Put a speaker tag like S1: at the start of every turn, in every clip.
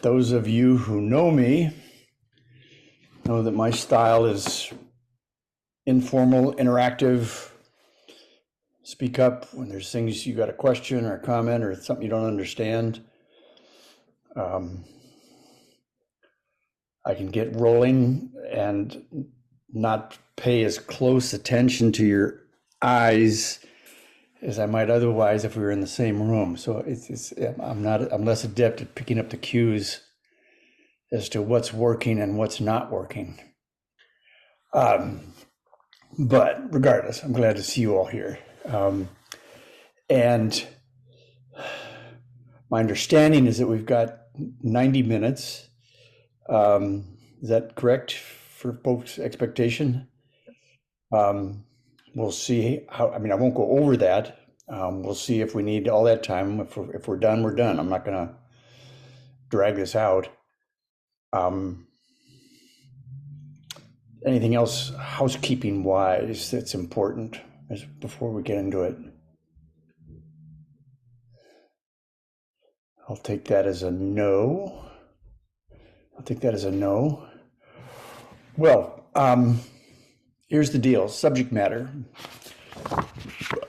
S1: Those of you who know me know that my style is informal, interactive. Speak up when there's things you got a question or a comment or something you don't understand. I can get rolling and not pay as close attention to your eyes as I might otherwise if we were in the same room. So I'm less adept at picking up the cues as to what's working and what's not working. But regardless, I'm glad to see you all here. And my understanding is that we've got 90 minutes. Is that correct for folks' expectation? We'll see how, I won't go over that. We'll see if we need all that time. If we're done, we're done. I'm not going to drag this out. Anything else housekeeping wise that's important before we get into it? I'll take that as a no. Well, here's the deal, subject matter.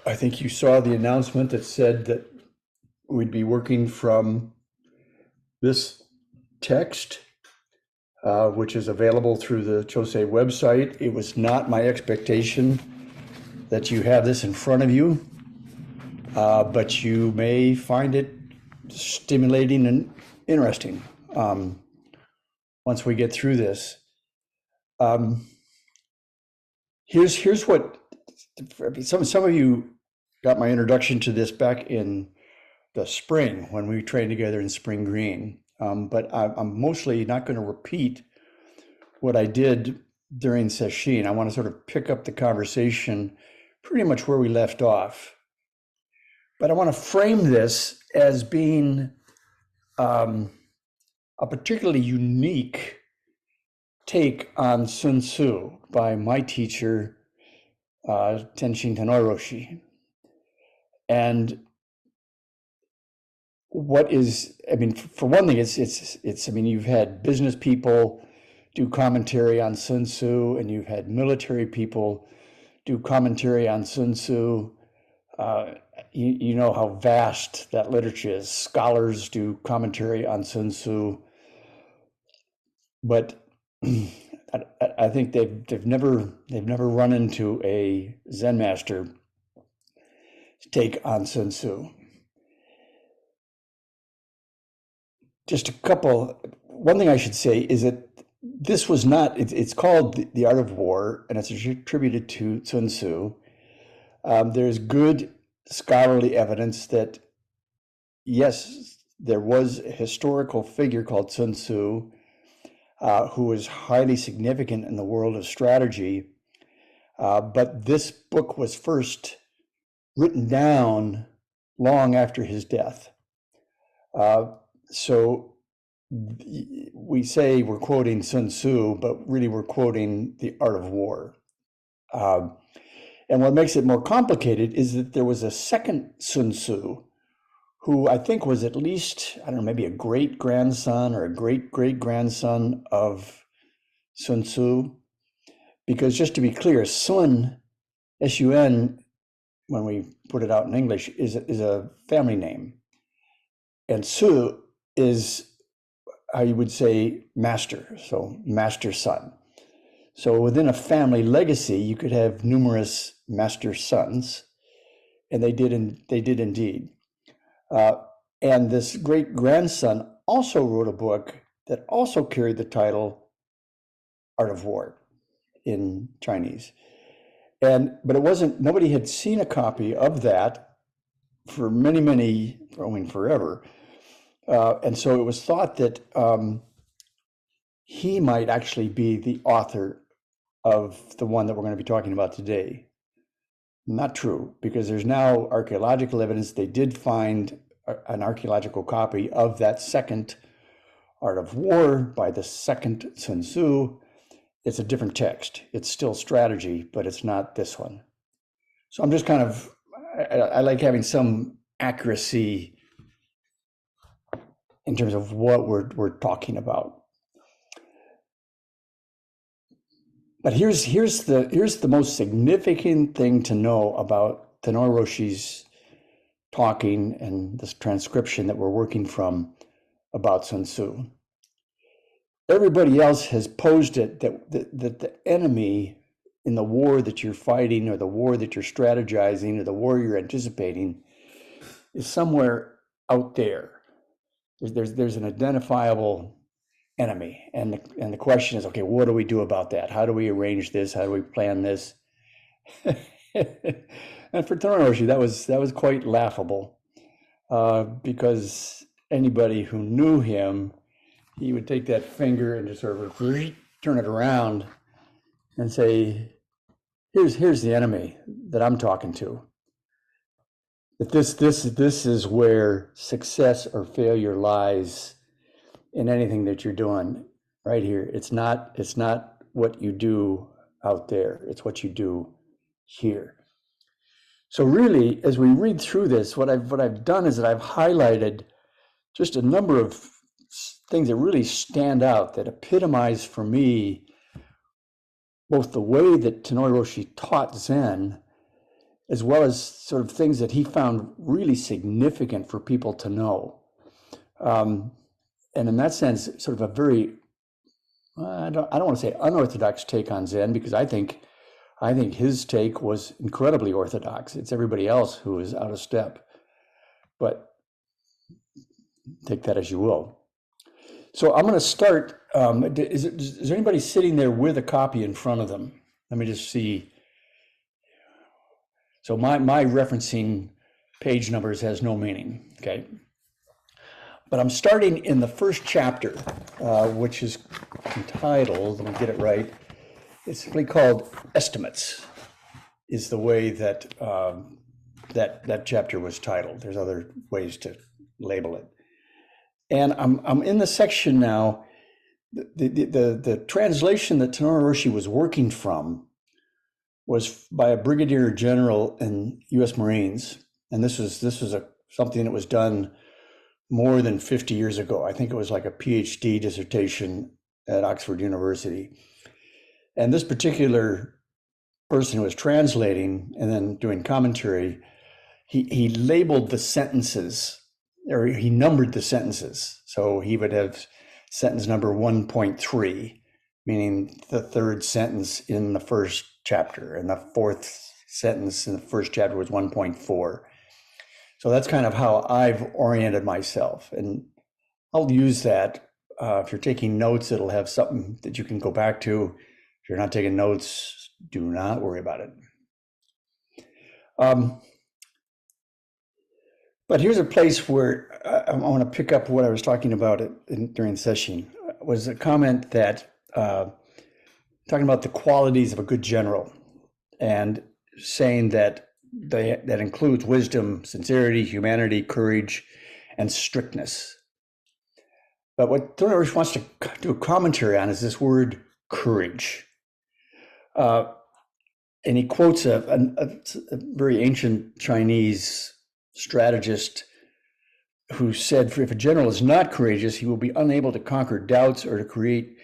S1: I think you saw the announcement that said that we'd be working from this text, which is available through the Chosei website. It was not my expectation that you have this in front of you, but you may find it stimulating and interesting once we get through this. Here's what some of you got my introduction to this back in the spring when we trained together in spring Greene. But I'm mostly not going to repeat what I did during sesshin. I want to sort of pick up the conversation pretty much where we left off. But I want to frame this as being a particularly unique take on Sun Tzu by my teacher, Tanouye Roshi. And what is, for one thing, it's you've had business people do commentary on Sun Tzu, and you've had military people do commentary on Sun Tzu. You know how vast that literature is. Scholars do commentary on Sun Tzu, but I think they've never run into a Zen master take on Sun Tzu. One thing I should say is that this was not, it's called The Art of War, and it's attributed to Sun Tzu. There's good scholarly evidence that, yes, there was a historical figure called Sun Tzu who was highly significant in the world of strategy. But this book was first written down long after his death. So we say we're quoting Sun Tzu, but really we're quoting The Art of War. And what makes it more complicated is that there was a second Sun Tzu who I think was at least, maybe a great-grandson or a great-great-grandson of Sun Tzu. Because just to be clear, Sun, S-U-N, when we put it out in English, is a family name. And Tzu is how you would say master, so master son. So within a family legacy, you could have numerous master sons, and they did indeed. And this great grandson also wrote a book that also carried the title Art of War in Chinese. But it wasn't, nobody had seen a copy of that for forever. And so it was thought that he might actually be the author of the one that we're going to be talking about today. Not true, because there's now archaeological evidence. They did find an archaeological copy of that second Art of War by the second Sun Tzu. It's a different text. It's still strategy, but it's not this one. So I'm just I like having some accuracy in terms of what we're talking about. But here's the most significant thing to know about Tanouye Roshi's talking and this transcription that we're working from about Sun Tzu. Everybody else has posed it that the enemy in the war that you're fighting, or the war that you're strategizing, or the war you're anticipating, is somewhere out there. There's an identifiable enemy, and the question is, okay, what do we do about that? How do we arrange this? How do we plan this? And for Tanouye Roshi, that was quite laughable, because anybody who knew him, he would take that finger and just sort of turn it around and say, here's the enemy that I'm talking to. That this is where success or failure lies in anything that you're doing right here. It's not what you do out there, it's what you do here. So really, as we read through this, what I've done is that I've highlighted just a number of things that really stand out, that epitomize for me both the way that Tanouye Roshi taught Zen, as well as sort of things that he found really significant for people to know. And in that sense, sort of a very, I don't want to say unorthodox take on Zen, because I think his take was incredibly orthodox. It's everybody else who is out of step. But take that as you will. So I'm going to start. Is there anybody sitting there with a copy in front of them? Let me just see. So my referencing page numbers has no meaning, okay? But I'm starting in the first chapter, which is entitled, let me get it right, it's simply called Estimates, is the way that that chapter was titled. There's other ways to label it. And I'm in the section now. The translation that Tanouye Roshi was working from was by a brigadier general in U.S. Marines, and this was something that was done more than 50 years ago. I think it was like a PhD dissertation at Oxford University. And this particular person who was translating and then doing commentary, he labeled the sentences, or he numbered the sentences. So he would have sentence number 1.3, meaning the third sentence in the first chapter, and the fourth sentence in the first chapter was 1.4. So that's kind of how I've oriented myself, and I'll use that. If you're taking notes, it'll have something that you can go back to. If you're not taking notes, do not worry about it. But here's a place where I want to pick up what I was talking about during the session. Was a comment that talking about the qualities of a good general, and saying that that includes wisdom, sincerity, humanity, courage, and strictness. But what Tanouye Roshi wants to do a commentary on is this word courage. And he quotes a very ancient Chinese strategist who said, if a general is not courageous, he will be unable to conquer doubts or to create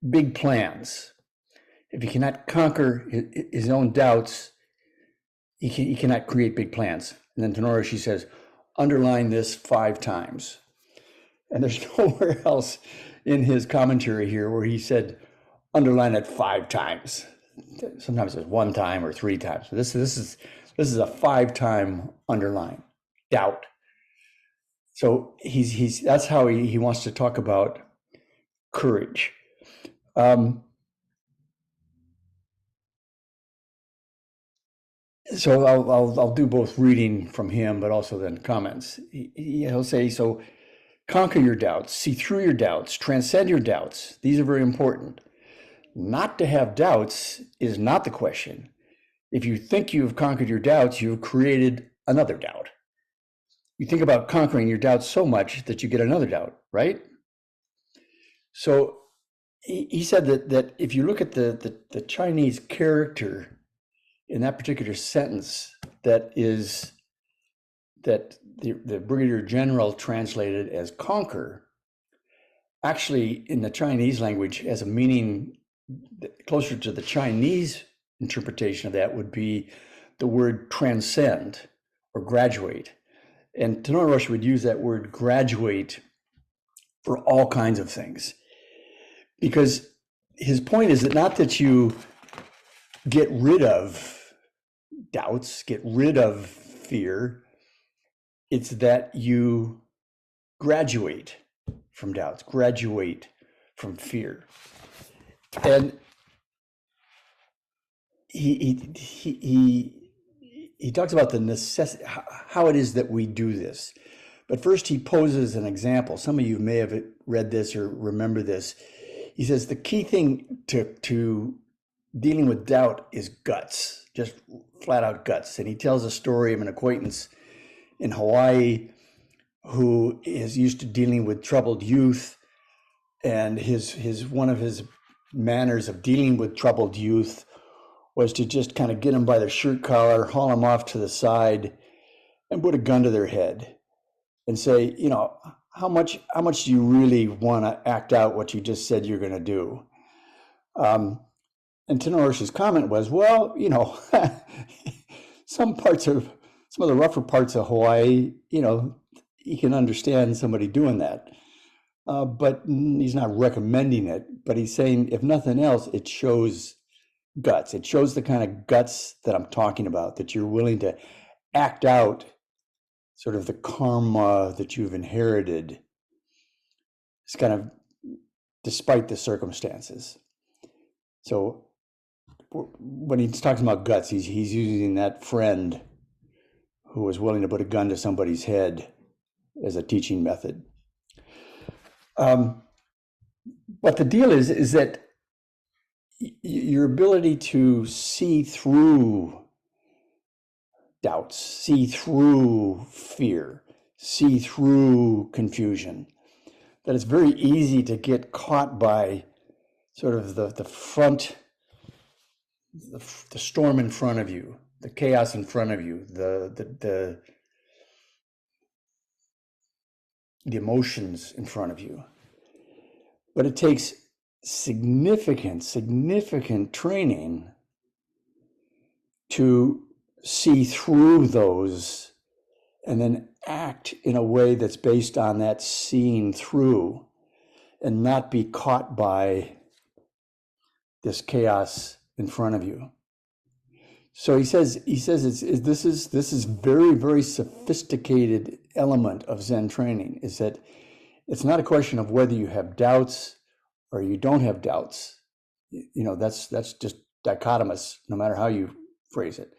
S1: big plans. If he cannot conquer his own doubts, he cannot create big plans. And then Tanouye Roshi says, underline this 5 times. And there's nowhere else in his commentary here where he said, underline it 5 times. Sometimes it's 1 time or 3 times. So this is a 5-time underline, doubt. So that's how he wants to talk about courage. So I'll do both reading from him, but also then comments. He'll say, so conquer your doubts, see through your doubts, transcend your doubts. These are very important. Not to have doubts is not the question. If you think you've conquered your doubts, you've created another doubt. You think about conquering your doubts so much that you get another doubt, right? So he said that if you look at the Chinese character in that particular sentence, that the brigadier general translated as conquer, actually in the Chinese language has a meaning closer to the Chinese interpretation of that would be the word transcend or graduate. And Tanouye Roshi would use that word graduate for all kinds of things. Because his point is that not that you get rid of doubts, get rid of fear, it's that you graduate from doubts, graduate from fear. And he talks about the necessity, how it is that we do this. But first he poses an example. Some of you may have read this or remember this. He says the key thing to dealing with doubt is guts, just flat out guts. And he tells a story of an acquaintance in Hawaii who is used to dealing with troubled youth, and his one of his manners of dealing with troubled youth was to just kind of get them by their shirt collar, haul them off to the side, and put a gun to their head and say, you know, how much do you really want to act out what you just said you're going to do? And Tanouye Roshi's comment was, well, you know, some of the rougher parts of Hawaii, you know, he can understand somebody doing that. But he's not recommending it, but he's saying, if nothing else, it shows guts. It shows the kind of guts that I'm talking about, that you're willing to act out sort of the karma that you've inherited. It's kind of despite the circumstances. So when he's talking about guts, he's using that friend who was willing to put a gun to somebody's head as a teaching method. But the deal is that your ability to see through doubts, see through fear, see through confusion, that it's very easy to get caught by sort of the storm in front of you, the chaos in front of you, the emotions in front of you. But it takes significant training to see through those and then act in a way that's based on that seeing through and not be caught by this chaos in front of you. So he says this is very sophisticated element of Zen training, is that it's not a question of whether you have doubts or you don't have doubts. You know, that's just dichotomous, no matter how you phrase it.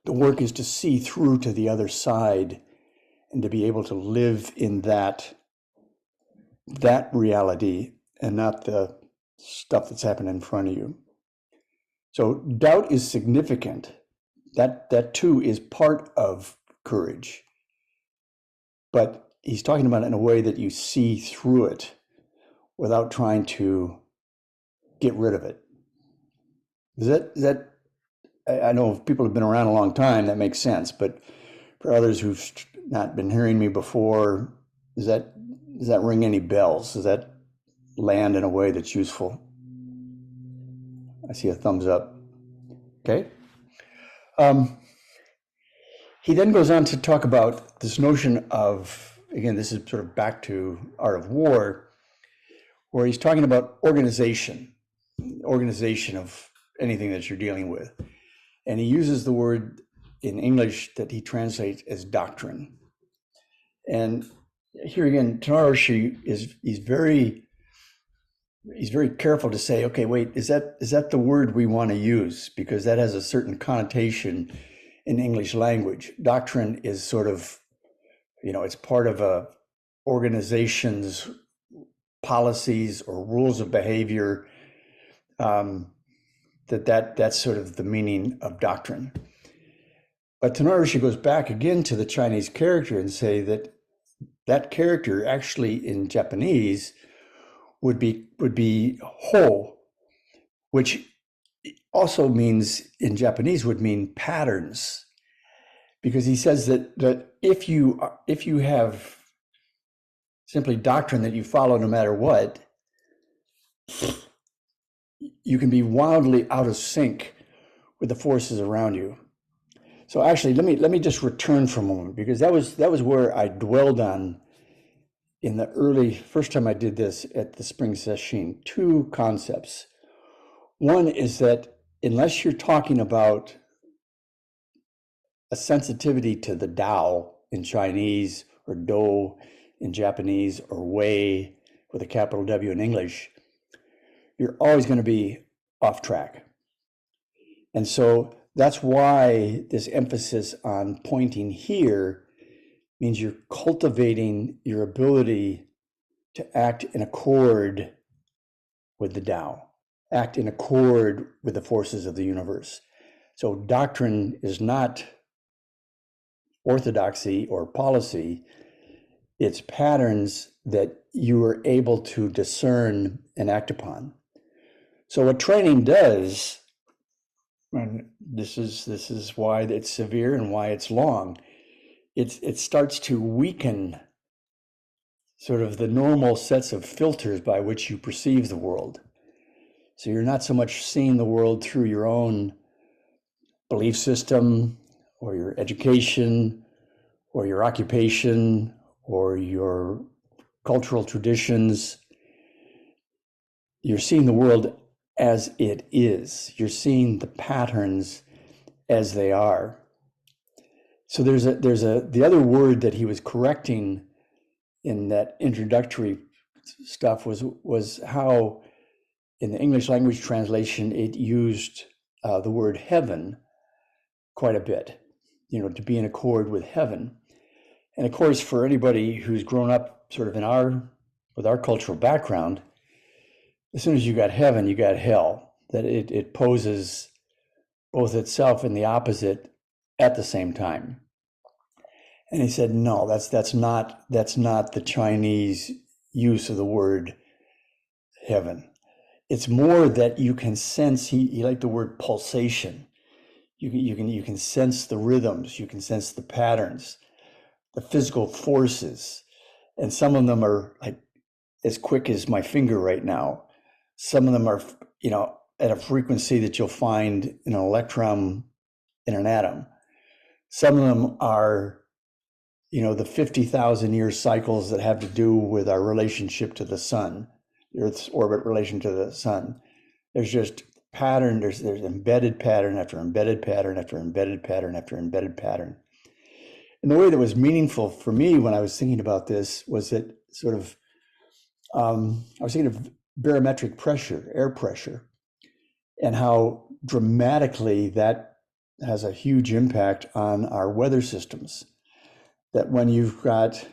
S1: The work is to see through to the other side and to be able to live in that reality and not the stuff that's happening in front of you. So doubt is significant. That too is part of courage. But he's talking about it in a way that you see through it without trying to get rid of it. Is that I know if people have been around a long time, that makes sense. But for others who've not been hearing me before, does that ring any bells? Does that land in a way that's useful? I see a thumbs up. Okay. He then goes on to talk about this notion of, again, this is sort of back to Art of War, where he's talking about organization of anything that you're dealing with. And he uses the word in English that he translates as doctrine. And here again, Tanouye Roshi he's very careful to say, okay, wait, is that the word we want to use? Because that has a certain connotation in English language. Doctrine is sort of, you know, it's part of a organization's policies or rules of behavior. That's sort of the meaning of doctrine. But Tanouye Roshi goes back again to the Chinese character and say that character actually in Japanese would be ho, which also means in Japanese would mean patterns, because he says that if you have simply doctrine that you follow no matter what, you can be wildly out of sync with the forces around you. So actually, let me just return for a moment, because that was where I dwelled on in the early first time I did this at the spring session. Two concepts. One is that unless you're talking about a sensitivity to the Tao in Chinese, or Do in Japanese, or Wei with a capital W in English, you're always going to be off track. And so that's why this emphasis on pointing here means you're cultivating your ability to act in accord with the Tao, act in accord with the forces of the universe. So doctrine is not orthodoxy or policy, it's patterns that you are able to discern and act upon. So what training does, and this is why it's severe and why it's long, it starts to weaken sort of the normal sets of filters by which you perceive the world. So you're not so much seeing the world through your own belief system or your education or your occupation or your cultural traditions. You're seeing the world as it is. You're seeing the patterns as they are. So the other word that he was correcting in that introductory stuff was how in the English language translation it used the word heaven quite a bit, to be in accord with heaven. And of course, for anybody who's grown up sort of with our cultural background, as soon as you got heaven, you got hell. That it poses both itself and the opposite at the same time. And he said, no, that's not the Chinese use of the word heaven. It's more that you can sense. He liked the word pulsation. You can sense the rhythms. You can sense the patterns, the physical forces, and some of them are like as quick as my finger right now. Some of them are, at a frequency that you'll find in an electron in an atom. Some of them are, the 50,000 year cycles that have to do with our relationship to the sun, the Earth's orbit relation to the sun. There's just pattern, there's embedded pattern after embedded pattern after embedded pattern after embedded pattern. And the way that was meaningful for me when I was thinking about this was that sort of, I was thinking of barometric pressure, air pressure, and how dramatically that has a huge impact on our weather systems. That when you've got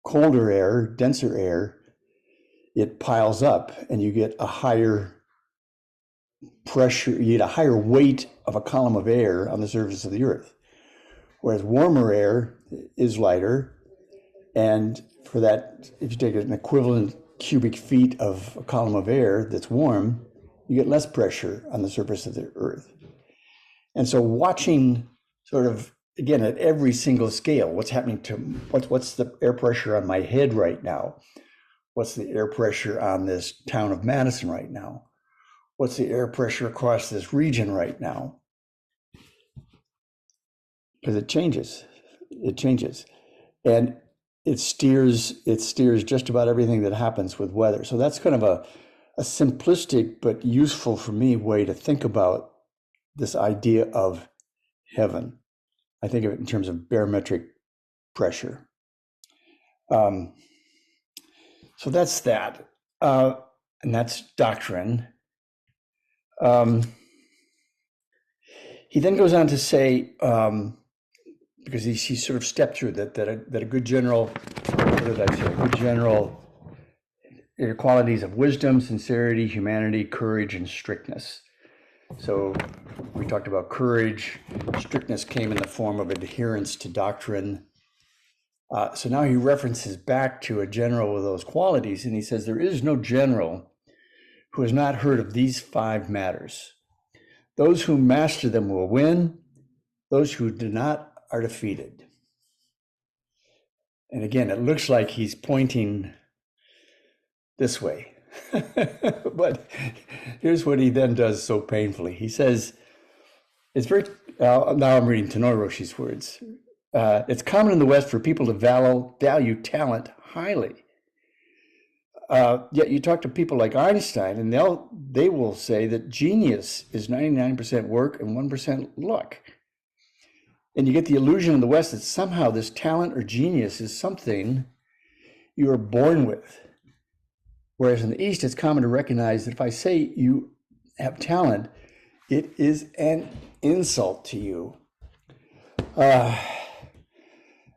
S1: colder air, denser air, it piles up and you get a higher pressure, you get a higher weight of a column of air on the surface of the Earth. Whereas warmer air is lighter. And for that, if you take an equivalent cubic feet of a column of air that's warm, you get less pressure on the surface of the Earth. And so watching sort of, again, at every single scale, what's happening to, what's the air pressure on my head right now? What's the air pressure on this town of Madison right now? What's the air pressure across this region right now? Because it changes. And it steers just about everything that happens with weather. So that's kind of a simplistic but useful for me way to think about this idea of heaven. I think of it in terms of barometric pressure. So that's that. And that's doctrine. He then goes on to say, because he sort of stepped through that a good general, what did I say? A good general qualities of wisdom, sincerity, humanity, courage, and strictness. So we talked about courage. Strictness came in the form of adherence to doctrine. So now he references back to a general with those qualities, and he says, there is no general who has not heard of these 5 matters. Those who master them will win. Those who do not are defeated. And again, it looks like he's pointing this way. But here's what he then does so painfully. He says, it's very, now I'm reading Tanouye Roshi's words. It's common in the West for people to value talent highly. Yet you talk to people like Einstein, and they will say that genius is 99% work and 1% luck. And you get the illusion in the West that somehow this talent or genius is something you are born with. Whereas in the East, it's common to recognize that if I say you have talent, it is an insult to you. I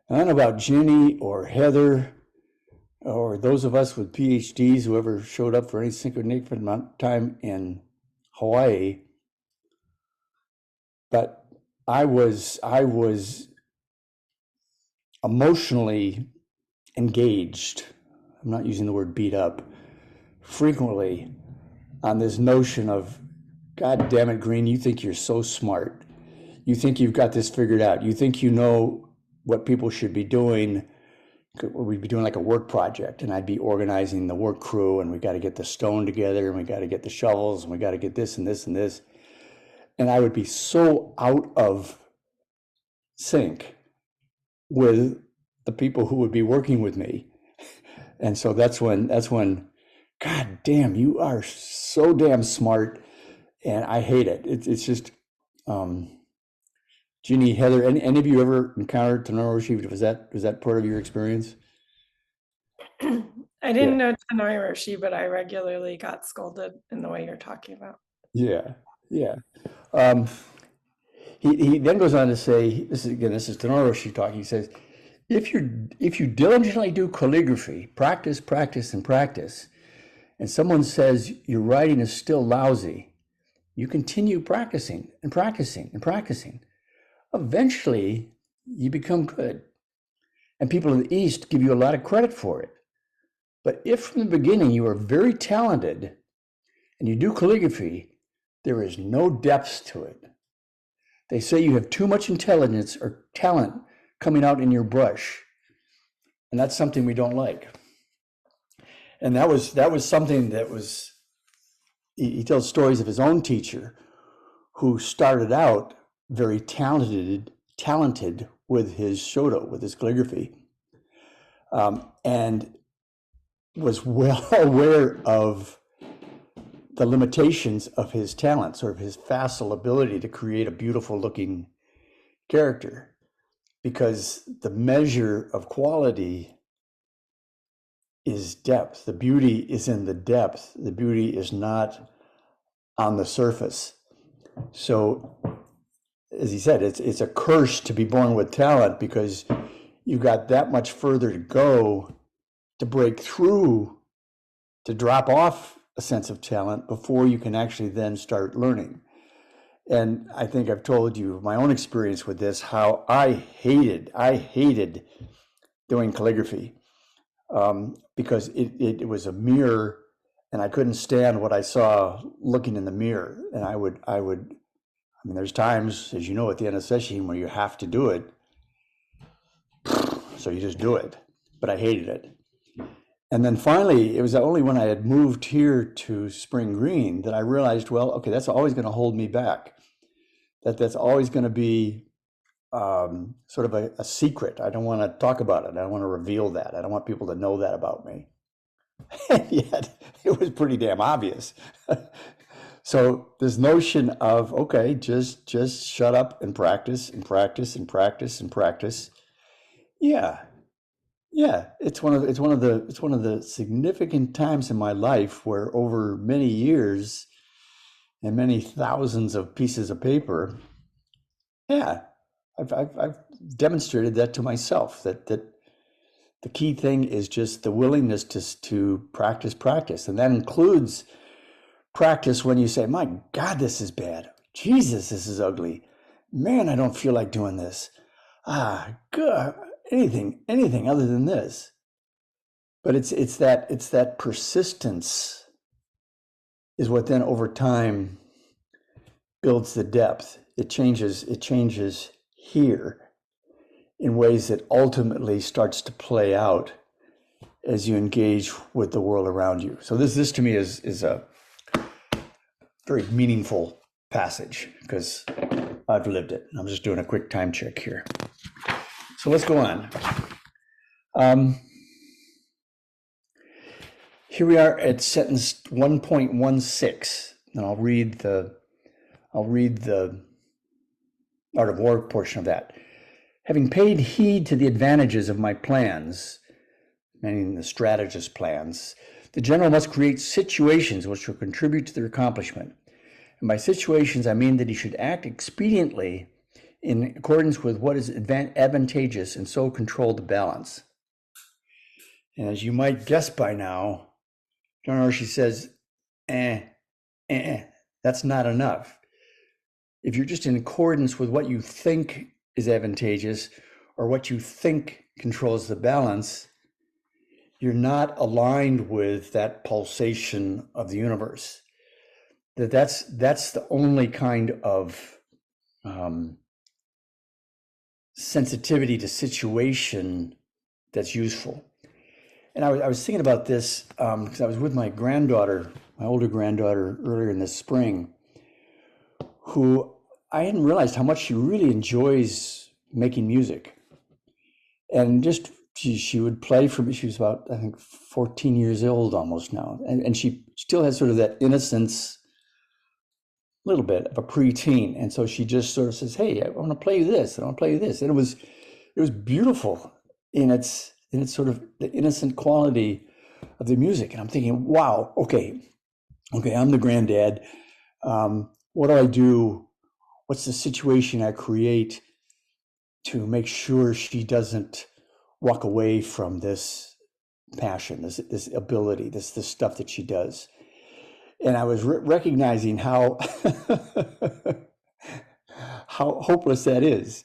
S1: don't know about Ginny or Heather or those of us with PhDs who ever showed up for any significant amount of time in Hawaii, but I was emotionally engaged. I'm not using the word beat up, frequently on this notion of, God damn it, Greene, you think you're so smart. You think you've got this figured out. You think you know what people should be doing. We'd be doing like a work project, and I'd be organizing the work crew, and we got to get the stone together, and we got to get the shovels, and we got to get this and this and this. And I would be so out of sync with the people who would be working with me. And so that's when, God damn, you are so damn smart, and I hate it. It's just, Ginny, Heather, any of you ever encountered Tanouye Roshi? Was that part of your experience?
S2: I didn't know Tanouye Roshi, but I regularly got scolded in the way you're talking about.
S1: Yeah, yeah. Um, he then goes on to say, this is Tanouye Roshi talking. He says, if you diligently do calligraphy, practice, practice, and practice, and someone says your writing is still lousy, you continue practicing and practicing and practicing. Eventually, you become good. And people in the East give you a lot of credit for it. But if from the beginning you are very talented and you do calligraphy, there is no depth to it. They say you have too much intelligence or talent coming out in your brush. And that's something we don't like. And that was something that was, he tells stories of his own teacher who started out very talented with his shoto, with his calligraphy, and was well aware of the limitations of his talent, sort of his facile ability to create a beautiful looking character, because the measure of quality is depth. The beauty is in the depth. The beauty is not on the surface. So, as he said, it's a curse to be born with talent, because you've got that much further to go to break through, to drop off a sense of talent before you can actually then start learning. And I think I've told you my own experience with this, how I hated doing calligraphy, because it was a mirror, and I couldn't stand what I saw looking in the mirror. And I mean, there's times, as you know, at the end of the session where you have to do it, so you just do it. But I hated it. And then finally, it was only when I had moved here to Spring Green that I realized, well, okay, that's always going to hold me back. That's always going to be sort of a secret. I don't want to talk about it. I don't want to reveal that. I don't want people to know that about me. And yet, it was pretty damn obvious. So this notion of, okay, just shut up and practice and practice and practice and practice. Yeah, yeah, it's one of the significant times in my life where, over many years and many thousands of pieces of paper, yeah, I've demonstrated that to myself, that the key thing is just the willingness to practice, and that includes practice when you say, my God, this is bad. Jesus, this is ugly. Man, I don't feel like doing this. God, anything other than this. But it's that persistence is what then over time builds the depth. It changes here. in ways that ultimately starts to play out as you engage with the world around you. So this to me is a very meaningful passage because I've lived it. I'm just doing a quick time check here. So let's go on. Here we are at sentence 1.16, and I'll read the Art of War portion of that. Having paid heed to the advantages of my plans, meaning the strategist's plans, the general must create situations which will contribute to their accomplishment. And by situations, I mean that he should act expediently in accordance with what is advantageous and so control the balance. And as you might guess by now, John Roshi says, that's not enough. If you're just in accordance with what you think is advantageous or what you think controls the balance, you're not aligned with that pulsation of the universe. That's the only kind of sensitivity to situation that's useful. And I was thinking about this because I was with my granddaughter, my older granddaughter, earlier in the spring, who I hadn't realized how much she really enjoys making music. And just she would play for me. She was about, I think, 14 years old almost now. And she still has sort of that innocence, a little bit of a preteen. And so she just sort of says, hey, I want to play this, and I want to play this. And it was beautiful in its sort of the innocent quality of the music. And I'm thinking, wow, okay, I'm the granddad. What do I do? What's the situation I create to make sure she doesn't walk away from this passion, this ability, this stuff that she does? And I was recognizing how how hopeless that is.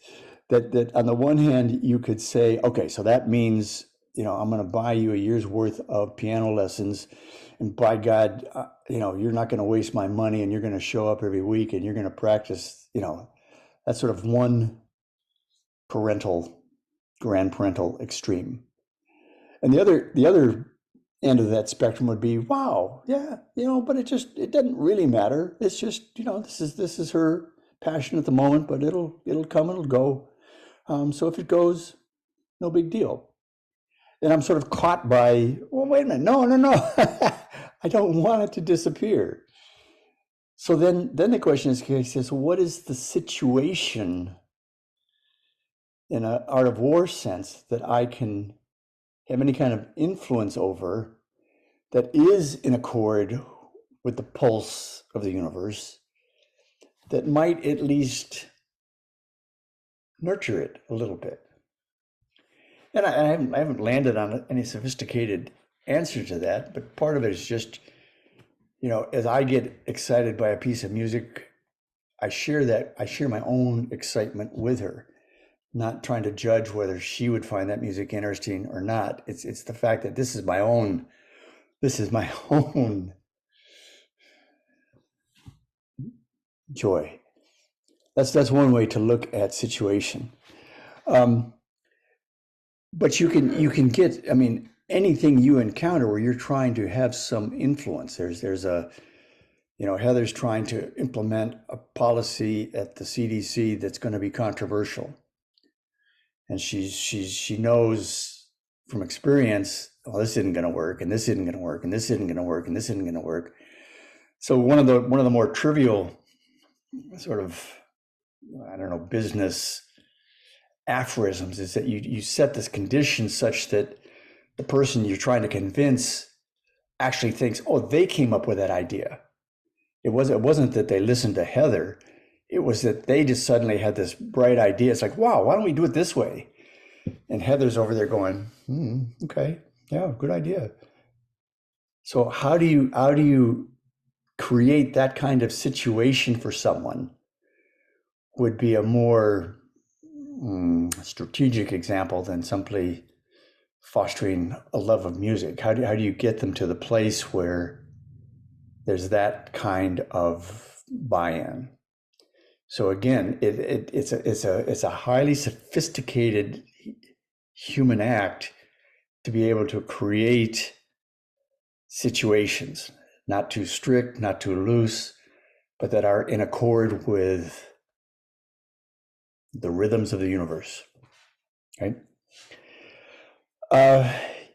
S1: That on the one hand, you could say, okay, so that means, I'm going to buy you a year's worth of piano lessons, and by God, you're not going to waste my money, and you're going to show up every week, and you're going to practice. That's sort of one grandparental extreme. And the other end of that spectrum would be, wow, yeah, but it doesn't really matter. It's just, this is her passion at the moment, but it'll come and it'll go. So if it goes, no big deal. And I'm sort of caught by, well, wait a minute, no. I don't want it to disappear. So then the question is, what is the situation in an art of war sense that I can have any kind of influence over that is in accord with the pulse of the universe, that might at least nurture it a little bit? And I haven't landed on any sophisticated answer to that, but part of it is just, as I get excited by a piece of music, I share my own excitement with her, not trying to judge whether she would find that music interesting or not. It's the fact that this is my own joy. That's one way to look at situation. But you can get, anything you encounter where you're trying to have some influence. There's a, Heather's trying to implement a policy at the CDC that's going to be controversial. And she knows from experience, well, this isn't going to work, and this isn't going to work, and this isn't going to work, and this isn't going to work. So one of the more trivial sort of, business aphorisms is that you set this condition such that the person you're trying to convince actually thinks, oh, they came up with that idea. It wasn't that they listened to Heather. It was that they just suddenly had this bright idea. It's like, wow, why don't we do it this way? And Heather's over there going, okay, yeah, good idea. So how do you create that kind of situation for someone would be a more strategic example than simply fostering a love of music. How do you get them to the place where there's that kind of buy-in? So again, it's a highly sophisticated human act to be able to create situations, not too strict, not too loose, but that are in accord with the rhythms of the universe. Right?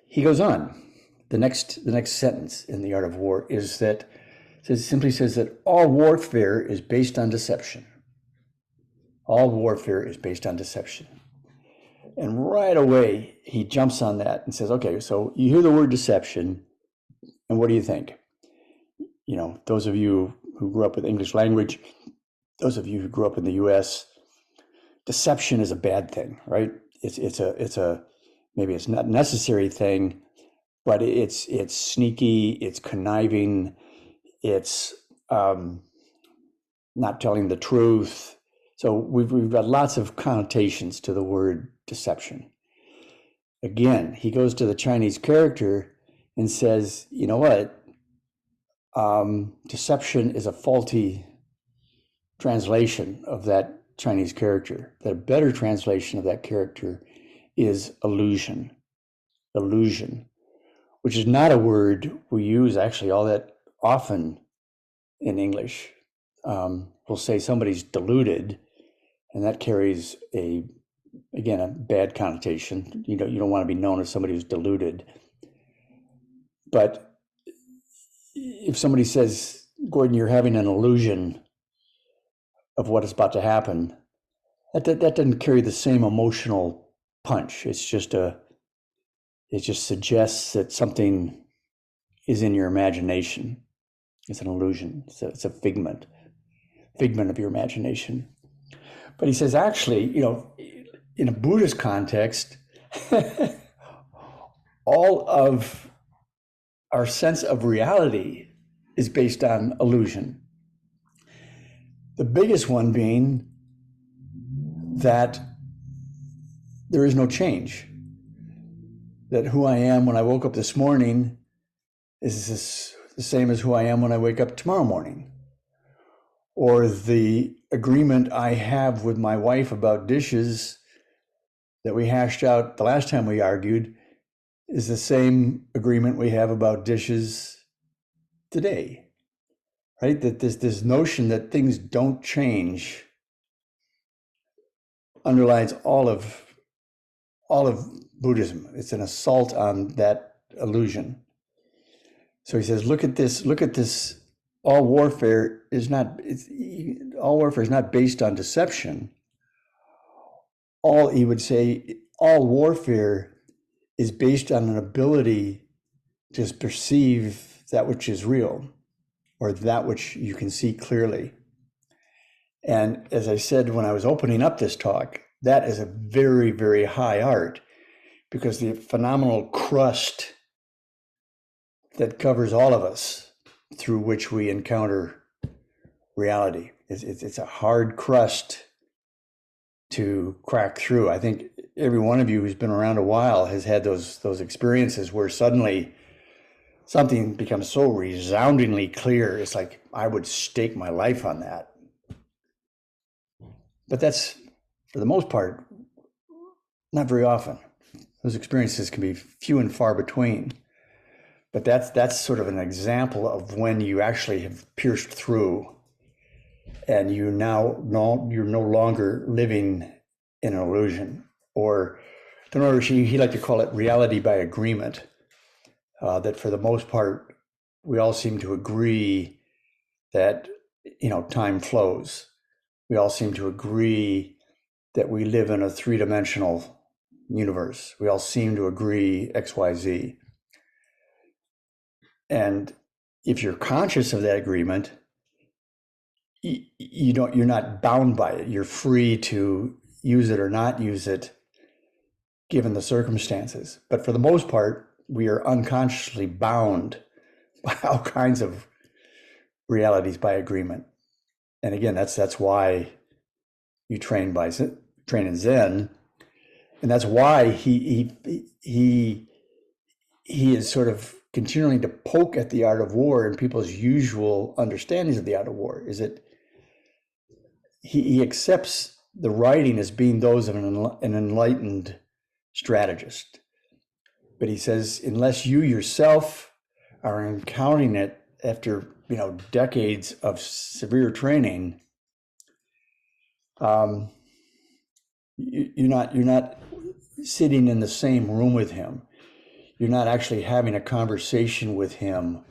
S1: He goes on. The next sentence in The Art of War is that simply says that all warfare is based on deception. All warfare is based on deception. And right away, he jumps on that and says, okay, so you hear the word deception, and what do you think? You know, those of you who grew up with English language, those of you who grew up in the US, deception is a bad thing, right? It's a maybe it's not a necessary thing, but it's sneaky, it's conniving, it's not telling the truth. So we've got lots of connotations to the word deception. Again, he goes to the Chinese character and says, you know what? Deception is a faulty translation of that Chinese character. That a better translation of that character is illusion. Illusion, which is not a word we use actually all that often in English. We'll say somebody's deluded, and that carries a bad connotation. You don't want to be known as somebody who's deluded. But if somebody says, Gordon, you're having an illusion of what is about to happen, that doesn't carry the same emotional punch. It just suggests that something is in your imagination. It's an illusion. It's a figment of your imagination. But he says, actually, in a Buddhist context, all of our sense of reality is based on illusion. The biggest one being that there is no change. That who I am when I woke up this morning is the same as who I am when I wake up tomorrow morning. Or the agreement I have with my wife about dishes that we hashed out the last time we argued is the same agreement we have about dishes today. Right? That this notion that things don't change underlies all of Buddhism. It's an assault on that illusion. So he says, look at this. All warfare is not based on deception. He would say, all warfare is based on an ability to perceive that which is real, or that which you can see clearly. And as I said when I was opening up this talk, that is a very, very high art, because the phenomenal crust that covers all of us through which we encounter reality, it's a hard crust to crack through. I think every one of you who's been around a while has had those experiences where suddenly something becomes so resoundingly clear. It's like I would stake my life on that. But that's, for the most part, not very often. Those experiences can be few and far between. But that's sort of an example of when you actually have pierced through, and you're no longer living in an illusion. Or Tanouye, he liked to call it reality by agreement. That for the most part, we all seem to agree that time flows. We all seem to agree that we live in a three-dimensional universe. We all seem to agree X, Y, Z. And if you're conscious of that agreement, you're not bound by it. You're free to use it or not use it, given the circumstances. But for the most part, we are unconsciously bound by all kinds of realities by agreement. And again, that's why you train in Zen, and that's why he is sort of continuing to poke at the art of war and people's usual understandings of the art of war. Is that he accepts the writing as being those of an enlightened strategist. But he says, unless you yourself are encountering it after decades of severe training, you're not sitting in the same room with him. You're not actually having a conversation with him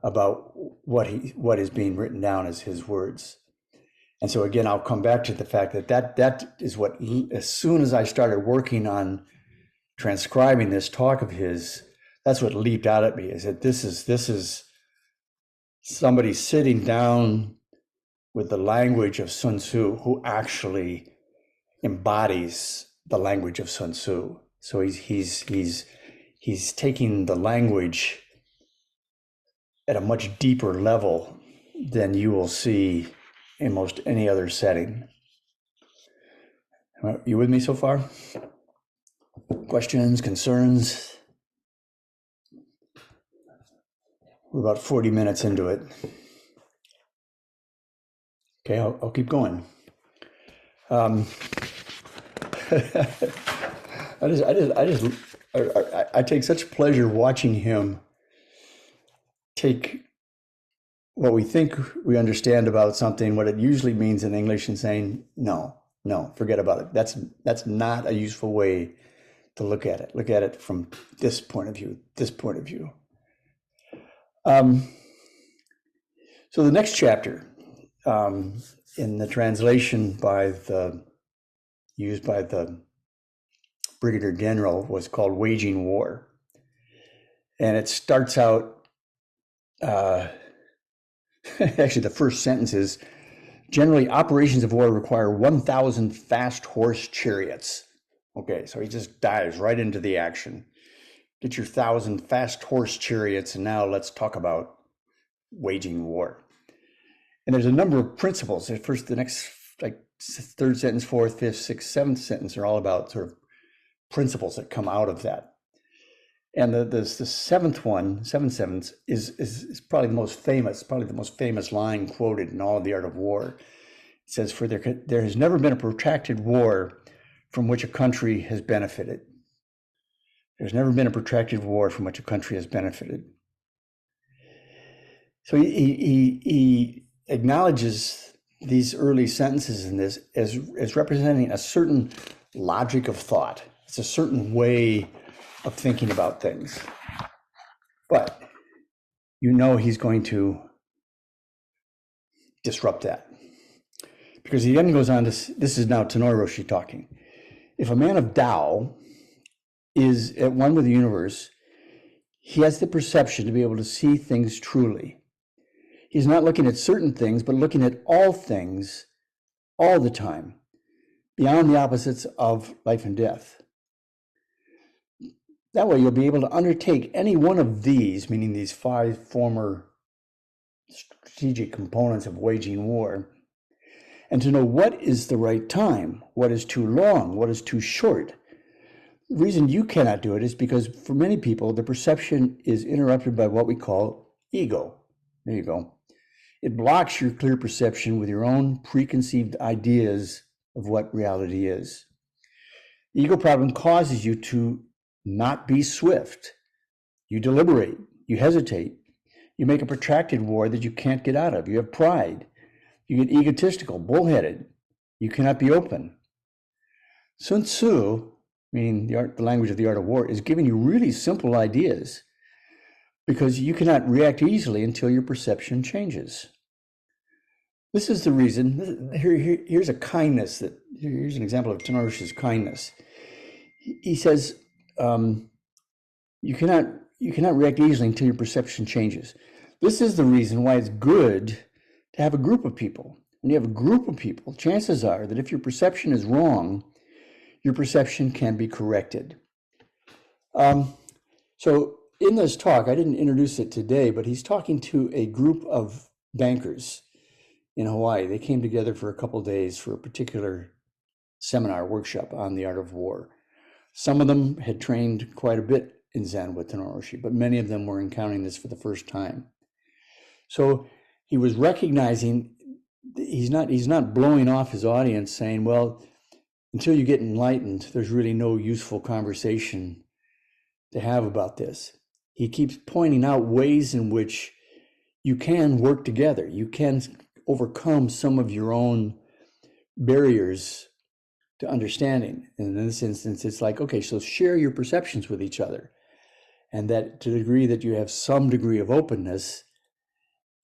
S1: about what is being written down as his words. And so again, I'll come back to the fact that is what, as soon as I started working on transcribing this talk of his, that's what leaped out at me, is that this is somebody sitting down with the language of Sun Tzu who actually embodies the language of Sun Tzu. So he's taking the language at a much deeper level than you will see in most any other setting. Are you with me so far? Questions, concerns? We're about 40 minutes into it. Okay, I'll keep going. I take such pleasure watching him take what we think we understand about something, what it usually means in English, and saying, no, forget about it. That's not a useful way to look at it. Look at it from this point of view, So the next chapter, in the translation used by the Brigadier General, was called Waging War. And it starts out, actually the first sentence is, generally operations of war require 1,000 fast horse chariots. Okay, so he just dives right into the action. Get your 1,000 fast horse chariots, and now let's talk about waging war. And there's a number of principles. At first, the next, like third sentence, fourth, fifth, sixth, seventh sentence are all about sort of principles that come out of that. And the seventh sentence is probably the most famous line quoted in all of the Art of War. It says, "For there has never been a protracted war from which a country has benefited." There's never been a protracted war from which a country has benefited. So he acknowledges these early sentences in this as representing a certain logic of thought. It's a certain way of thinking about things. But he's going to disrupt that. Because he then goes on to, this is now Tanouye Roshi talking. If a man of Tao is at one with the universe, he has the perception to be able to see things truly. He's not looking at certain things, but looking at all things all the time, beyond the opposites of life and death. That way you'll be able to undertake any one of these, meaning these 5 former strategic components of waging war, and to know what is the right time, what is too long, what is too short. The reason you cannot do it is because for many people, the perception is interrupted by what we call ego. There you go. It blocks your clear perception with your own preconceived ideas of what reality is. The ego problem causes you to not be swift. You deliberate, you hesitate, you make a protracted war that you can't get out of. You have pride, you get egotistical, bullheaded, you cannot be open. Sun Tzu, meaning the language of the art of war, is giving you really simple ideas because you cannot react easily until your perception changes. This is the reason. Here's a kindness here's an example of Tanouye Roshi's kindness. He says, you cannot react easily until your perception changes. This is the reason why it's good to have a group of people. When you have a group of people, chances are that if your perception is wrong, your perception can be corrected. So in this talk, I didn't introduce it today, but he's talking to a group of bankers in Hawaii. They came together for a couple of days for a particular seminar workshop on the art of war. Some of them had trained quite a bit in Zen with Tanouye Roshi, but many of them were encountering this for the first time. So he was recognizing he's not blowing off his audience saying, well, until you get enlightened, there's really no useful conversation to have about this. He keeps pointing out ways in which you can work together. You can overcome some of your own barriers to understanding. And in this instance, it's like, okay, so share your perceptions with each other. And that to the degree that you have some degree of openness,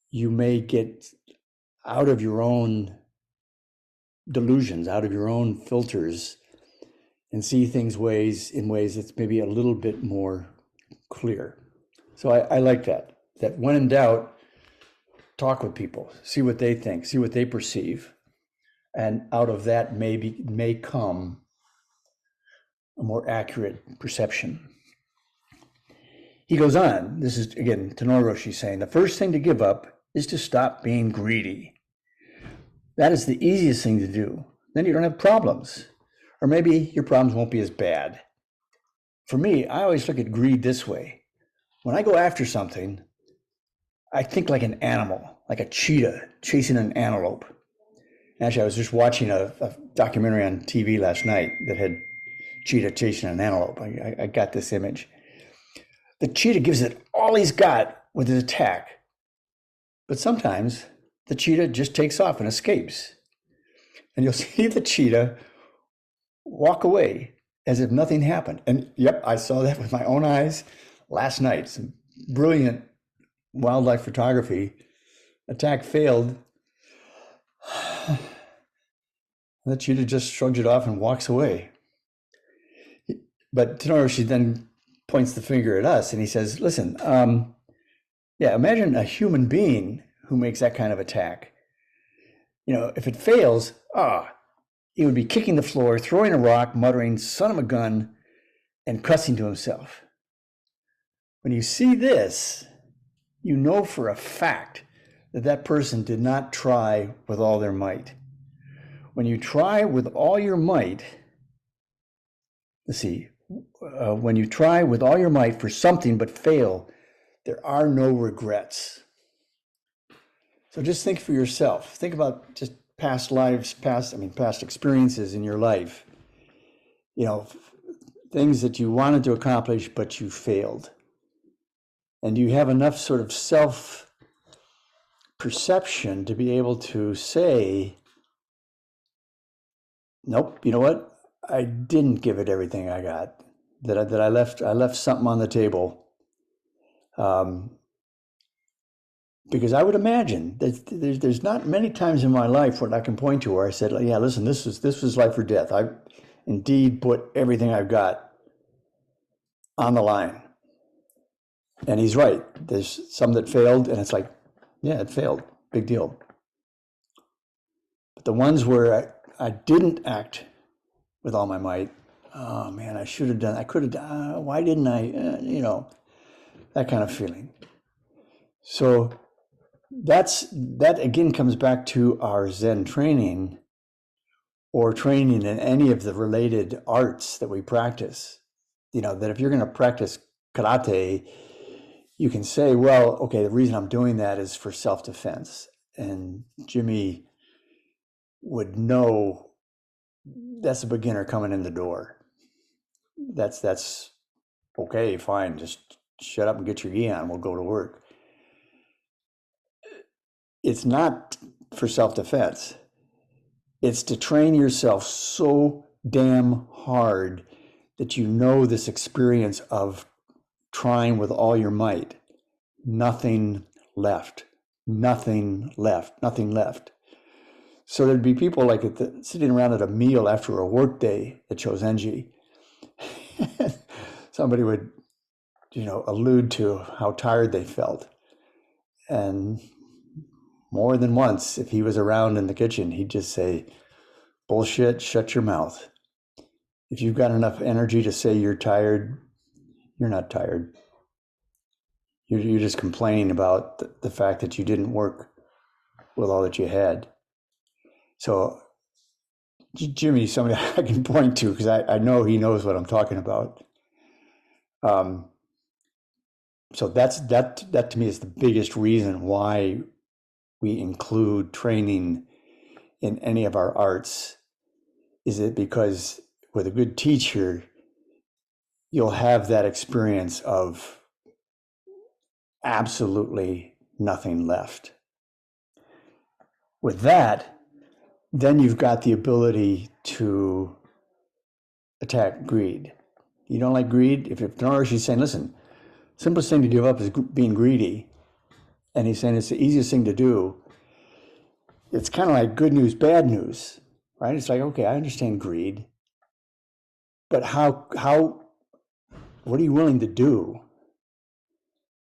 S1: you may get out of your own delusions, out of your own filters, and see things in ways that's maybe a little bit more clear. So I like that when in doubt, talk with people, see what they think, see what they perceive. And out of that may come a more accurate perception. He goes on, this is again, Tanouye Roshi saying, the first thing to give up is to stop being greedy. That is the easiest thing to do. Then you don't have problems. Or maybe your problems won't be as bad. For me, I always look at greed this way. When I go after something, I think like an animal, like a cheetah chasing an antelope. Actually, I was just watching a documentary on TV last night that had cheetah chasing an antelope. I got this image. The cheetah gives it all he's got with his attack. But sometimes the cheetah just takes off and escapes. And you'll see the cheetah walk away as if nothing happened. And yep, I saw that with my own eyes last night. Some brilliant wildlife photography. Attack failed. The cheetah just shrugs it off and walks away. But Tanouye then points the finger at us and he says, listen, imagine a human being who makes that kind of attack. If it fails, he would be kicking the floor, throwing a rock, muttering, son of a gun, and cussing to himself. When you see this, you know for a fact that person did not try with all their might. When you try with all your might, when you try with all your might for something but fail, there are no regrets. So just think for yourself. Think about just past lives, past experiences in your life. Things that you wanted to accomplish, but you failed. And you have enough sort of self-perception to be able to say, nope, you know what? I didn't give it everything I got. That I left something on the table. Because I would imagine that there's not many times in my life where I can point to where I said, yeah, listen, this was life or death. I indeed put everything I've got on the line. And he's right. There's some that failed, and it's like, yeah, it failed. Big deal. But the ones where I didn't act with all my might, oh man, I should have done, I could have done, why didn't I, that kind of feeling. So that again comes back to our Zen training or training in any of the related arts that we practice. That if you're going to practice karate, you can say, well, okay, the reason I'm doing that is for self-defense. And Jimmy would know that's a beginner coming in the door. That's okay, fine. Just shut up and get your gi on. We'll go to work. It's not for self-defense. It's to train yourself so damn hard that you know this experience of trying with all your might. Nothing left. So there'd be people like sitting around at a meal after a work day at Chozenji. Somebody would, allude to how tired they felt. And more than once, if he was around in the kitchen, he'd just say, bullshit, shut your mouth. If you've got enough energy to say you're tired, you're not tired. You're just complaining about the fact that you didn't work with all that you had. So Jimmy, somebody I can point to because I know he knows what I'm talking about. So that to me is the biggest reason why we include training in any of our arts is it because with a good teacher, you'll have that experience of absolutely nothing left. With that, then you've got the ability to attack greed. You don't like greed? If Tanouye saying, listen, simplest thing to give up is being greedy, and he's saying it's the easiest thing to do, it's kind of like good news, bad news, right? It's like, okay, I understand greed, but what are you willing to do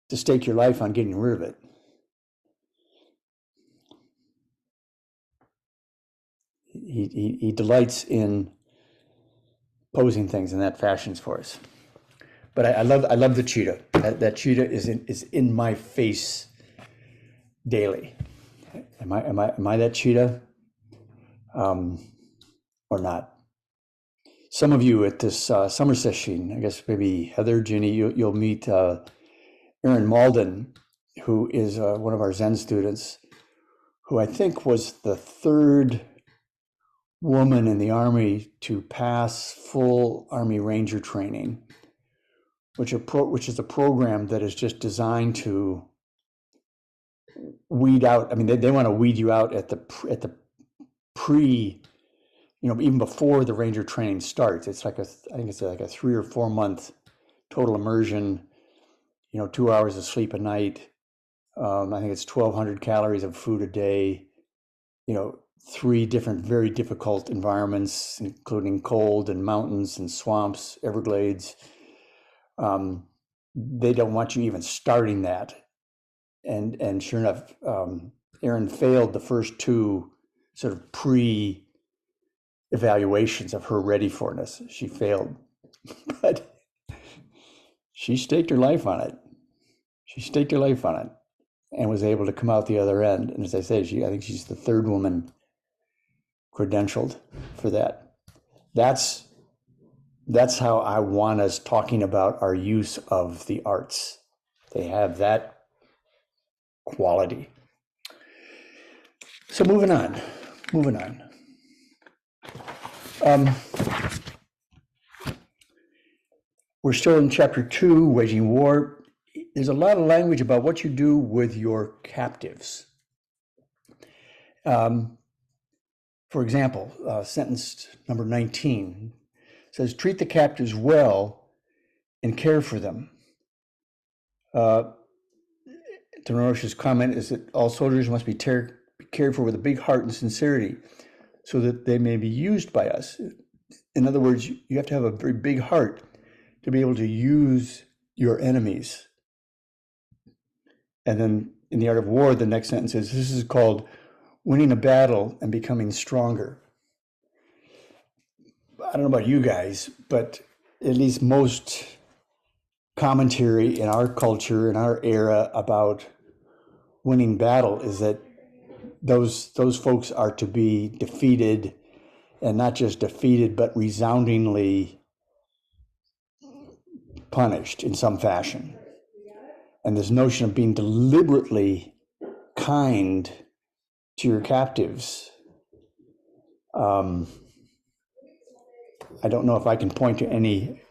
S1: to stake your life on getting rid of it? He delights in posing things in that fashion for us. But I love the cheetah. That cheetah is in my face daily. Am I that cheetah, or not? Some of you at this summer session, I guess maybe Heather, Ginny, you'll meet Erin Malden, who is one of our Zen students, who I think was the third woman in the Army to pass full Army Ranger training, which is a program that is just designed to weed out. I mean, they want to weed you out at the pre, even before the Ranger training starts. It's like I think it's like a 3 or 4 month total immersion. 2 hours of sleep a night. I think it's 1,200 calories of food a day. 3 different very difficult environments, including cold and mountains and swamps, Everglades. They don't want you even starting that. And sure enough, Erin failed the first 2 sort of pre-evaluations of her ready-for-ness. She failed, but she staked her life on it. And was able to come out the other end. And as I say, I think she's the 3rd woman credentialed for that. That's how I want us talking about our use of the arts. They have that quality. So moving on. We're still in chapter 2, waging war. There's a lot of language about what you do with your captives. For example, sentence number 19 says, treat the captives well and care for them. Tanouye's comment is that all soldiers must be cared for with a big heart and sincerity so that they may be used by us. In other words, you have to have a very big heart to be able to use your enemies. And then in the art of war, the next sentence is, this is called winning a battle and becoming stronger. I don't know about you guys, but at least most commentary in our culture, in our era about winning battle is that those folks are to be defeated, and not just defeated, but resoundingly punished in some fashion. And this notion of being deliberately kind to your captives, I don't know if I can point to any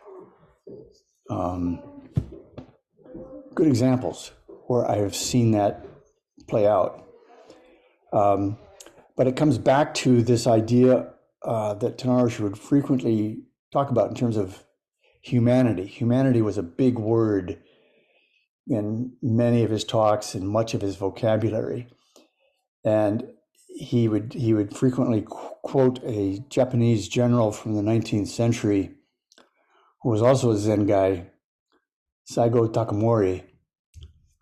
S1: good examples where I have seen that play out. But it comes back to this idea that Tanouye would frequently talk about in terms of humanity. Humanity was a big word in many of his talks and much of his vocabulary. And he would frequently quote a Japanese general from the 19th century who was also a Zen guy, Saigo Takamori,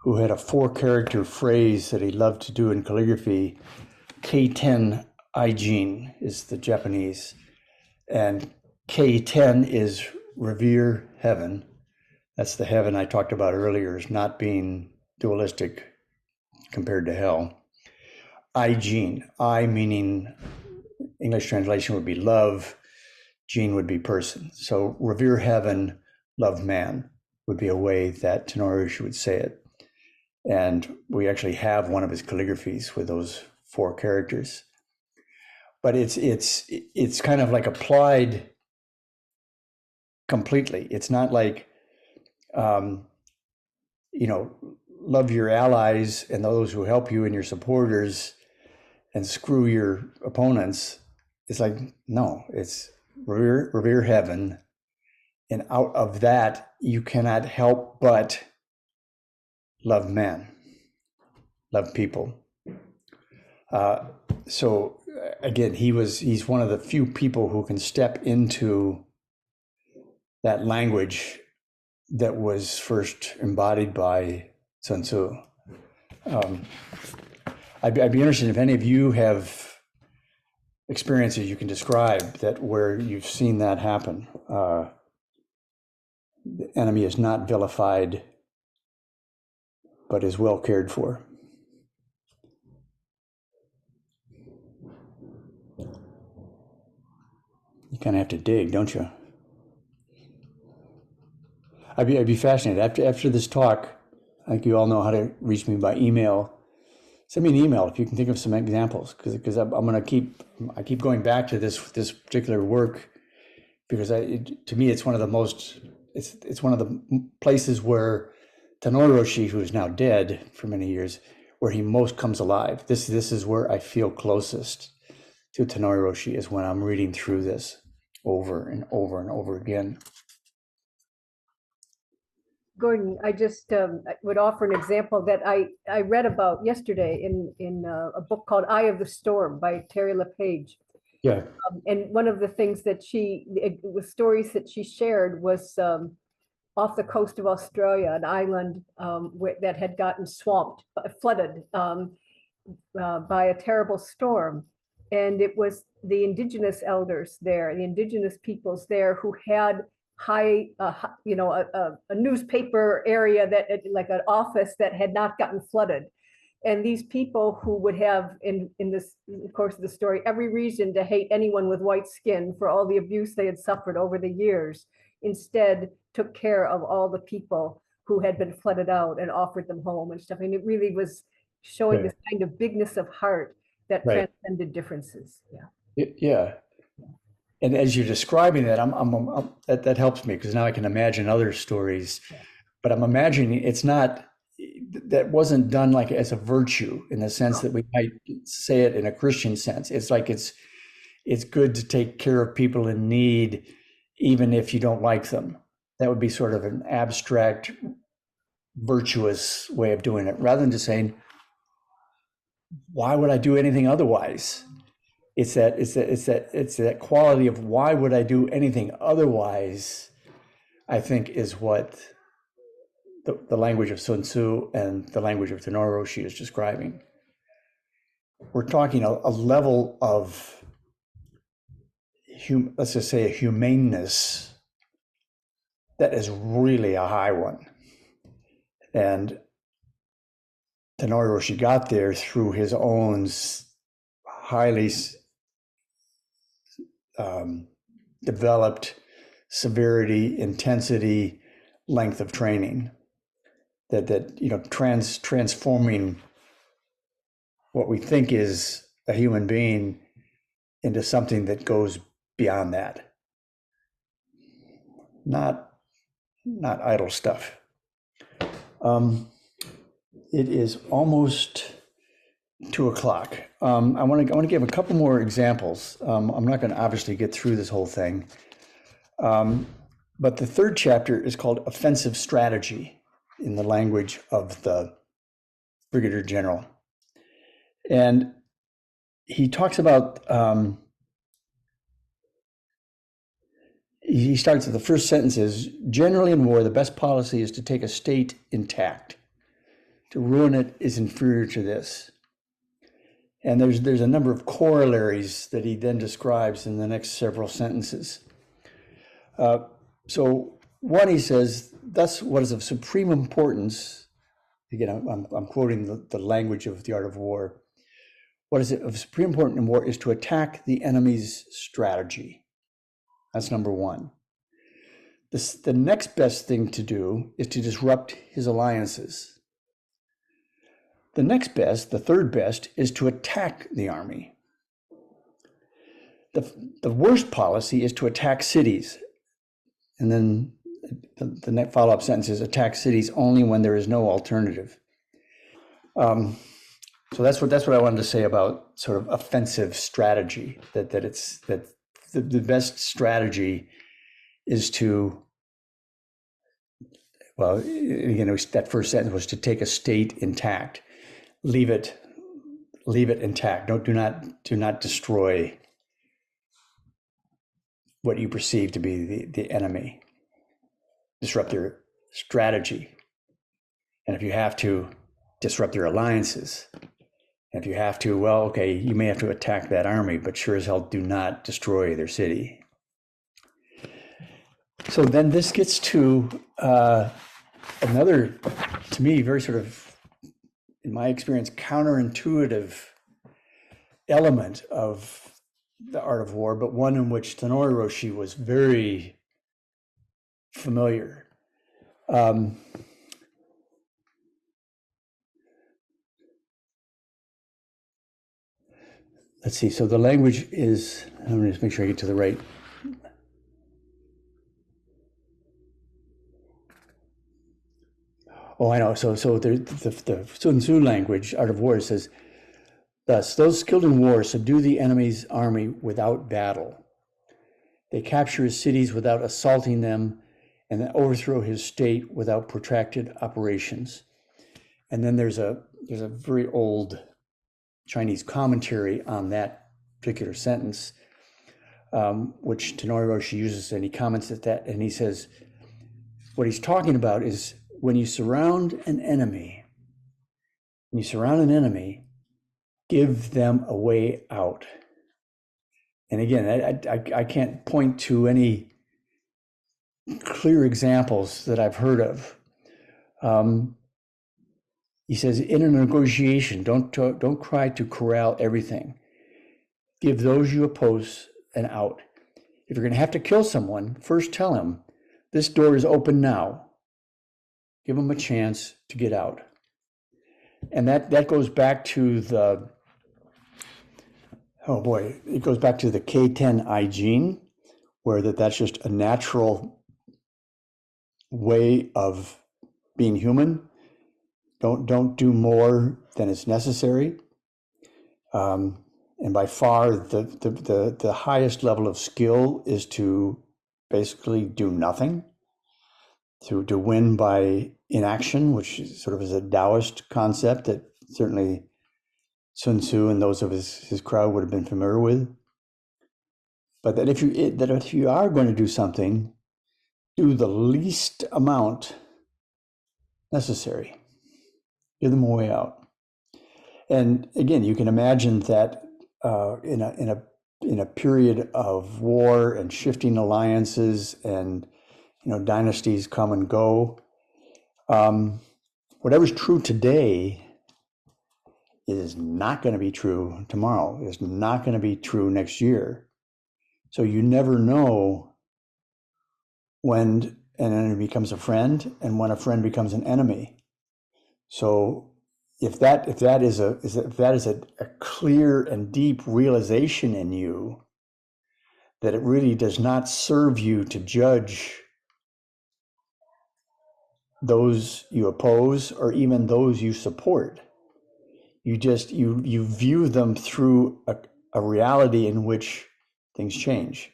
S1: who had a 4-character phrase that he loved to do in calligraphy. K10 Aijin is the Japanese, and K10 is revere heaven. That's the heaven I talked about earlier, as not being dualistic compared to hell. Aijin, I meaning English translation would be love, Jin would be person. So revere heaven, love man would be a way that Tanouye would say it. And we actually have one of his calligraphies with those 4 characters. but it's kind of like applied completely. It's not like, you know, love your allies and those who help you and your supporters and screw your opponents. It's like, no, it's revere heaven. And out of that, you cannot help but love men, love people. So again, he's one of the few people who can step into that language that was first embodied by Sun Tzu. I'd be interested if any of you have experiences you can describe that where you've seen that happen. The enemy is not vilified, but is well cared for. You kind of have to dig, don't you? I'd be fascinated. After this talk, I think you all know how to reach me by email. Send me an email if you can think of some examples, because I'm going to keep going back to this particular work, because to me it's one of the most, it's one of the places where Tanouye Roshi, who is now dead for many years, where he most comes alive. This is where I feel closest to Tanouye Roshi, is when I'm reading through this over and over and over again.
S3: Gordon, I just would offer an example that I read about yesterday in a book called Eye of the Storm by Terry LePage.
S1: Yeah.
S3: And one of the things that with stories that she shared was off the coast of Australia, an island that had gotten flooded by a terrible storm. And it was the indigenous elders there, the indigenous peoples there, who had a newspaper area, that like an office that had not gotten flooded. And these people who would have, in this course of the story, every reason to hate anyone with white skin for all the abuse they had suffered over the years, instead took care of all the people who had been flooded out and offered them home and stuff. And it really was showing this kind of bigness of heart that transcended differences.
S1: Yeah. And as you're describing that, that helps me, because now I can imagine other stories. But I'm imagining that wasn't done like as a virtue, in the sense that we might say it in a Christian sense. It's like it's good to take care of people in need, even if you don't like them. That would be sort of an abstract, virtuous way of doing it, rather than just saying, why would I do anything otherwise? It's that quality of, why would I do anything otherwise, I think, is what the language of Sun Tzu and the language of Tanouye Roshi is describing. We're talking a level of, let's just say, a humaneness that is really a high one. And Tanouye Roshi got there through his own highly developed severity, intensity, length of training, that transforming what we think is a human being into something that goes beyond that. Not idle stuff. It is almost 2:00. I want to give a couple more examples. I'm not going to obviously get through this whole thing, but the third chapter is called Offensive Strategy, in the language of the Brigadier General, and he talks about. He starts with the first sentence is, generally in war, the best policy is to take a state intact. To ruin it is inferior to this. And there's a number of corollaries that he then describes in the next several sentences. So one, he says, thus what is of supreme importance, again, I'm quoting the language of The Art of War. What is of supreme importance in war is to attack the enemy's strategy. That's number one. The next best thing to do is to disrupt his alliances. The next best, the third best, is to attack the army. the worst policy is to attack cities. And then the next follow-up sentence is attack cities only when there is no alternative. So that's what I wanted to say about sort of offensive strategy, that the best strategy is to, well, again, that first sentence was to take a state intact, leave it intact. Do not destroy what you perceive to be the enemy. Disrupt their strategy. And if you have to, disrupt their alliances. And if you have to, well, okay, you may have to attack that army, but sure as hell do not destroy their city. So then this gets to another, to me, very sort of, in my experience, counterintuitive element of the art of war, but one in which Tanouye Roshi was very familiar. Let's see, so the language is, I'm going to just make sure I get to the right. Oh, I know. So the Sun Tzu language, Art of War, says, thus, those skilled in war subdue the enemy's army without battle. They capture his cities without assaulting them, and then overthrow his state without protracted operations. And then there's a very old Chinese commentary on that particular sentence, which Tanouye Roshi uses, and he comments at that, and he says, what he's talking about is when you surround an enemy, give them a way out. And again, I can't point to any clear examples that I've heard of. He says, in a negotiation, don't try to corral everything. Give those you oppose an out. If you're going to have to kill someone, first tell him, this door is open now. Give him a chance to get out. And that goes back to the, oh boy, it goes back to the K10I gene, where that's just a natural way of being human. Don't do more than is necessary. And by far, the highest level of skill is to basically do nothing, to win by inaction, which sort of is a Taoist concept that certainly Sun Tzu and those of his crowd would have been familiar with. But that if you are going to do something, do the least amount necessary. Give them a way out. And again, you can imagine that in a period of war and shifting alliances and dynasties come and go, whatever's true today is not going to be true tomorrow. It's not going to be true next year. So you never know when an enemy becomes a friend and when a friend becomes an enemy. So if that is a clear and deep realization in you that it really does not serve you to judge those you oppose or even those you support, you view them through a reality in which things change.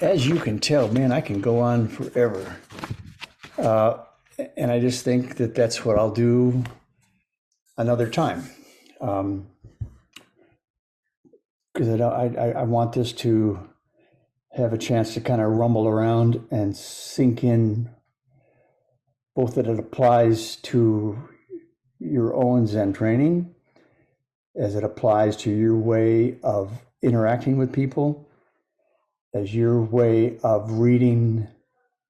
S1: As you can tell, man, I can go on forever. And I just think that that's what I'll do another time. Because I want this to have a chance to kind of rumble around and sink in, both that it applies to your own Zen training, as it applies to your way of interacting with people, as your way of reading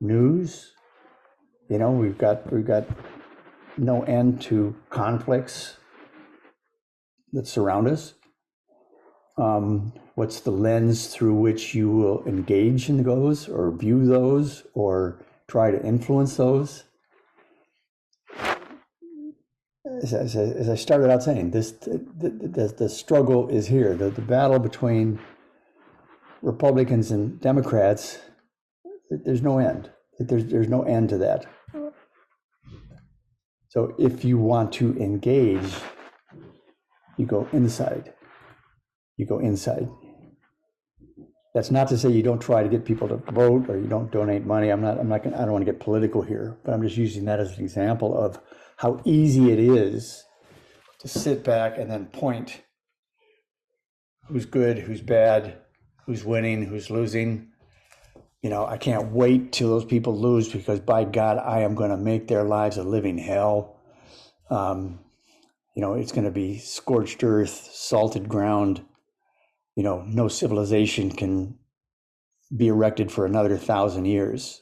S1: news. We've got no end to conflicts that surround us. What's the lens through which you will engage in those or view those or try to influence those? as I started out saying, the struggle is here. The battle between Republicans and Democrats, there's no end. There's no end to that. So if you want to engage, you go inside. You go inside. That's not to say you don't try to get people to vote or you don't donate money. I don't want to get political here, but I'm just using that as an example of how easy it is to sit back and then point who's good, who's bad, who's winning, who's losing. You know, I can't wait till those people lose because by God, I am going to make their lives a living hell. You know, it's going to be scorched earth, salted ground. You know, no civilization can be erected for another 1,000 years.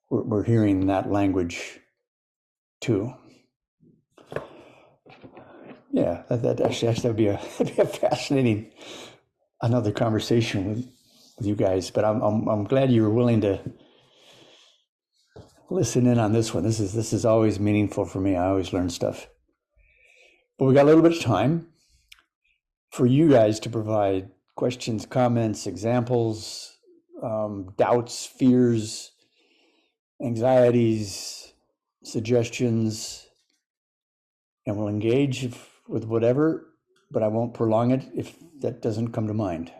S1: We're hearing that language too. Yeah, that would be a fascinating another conversation with you guys. But I'm glad you were willing to listen in on this one. This is always meaningful for me. I always learn stuff. But we got a little bit of time for you guys to provide questions, comments, examples, doubts, fears, anxieties, suggestions, and we'll engage with whatever, but I won't prolong it if that doesn't come to mind.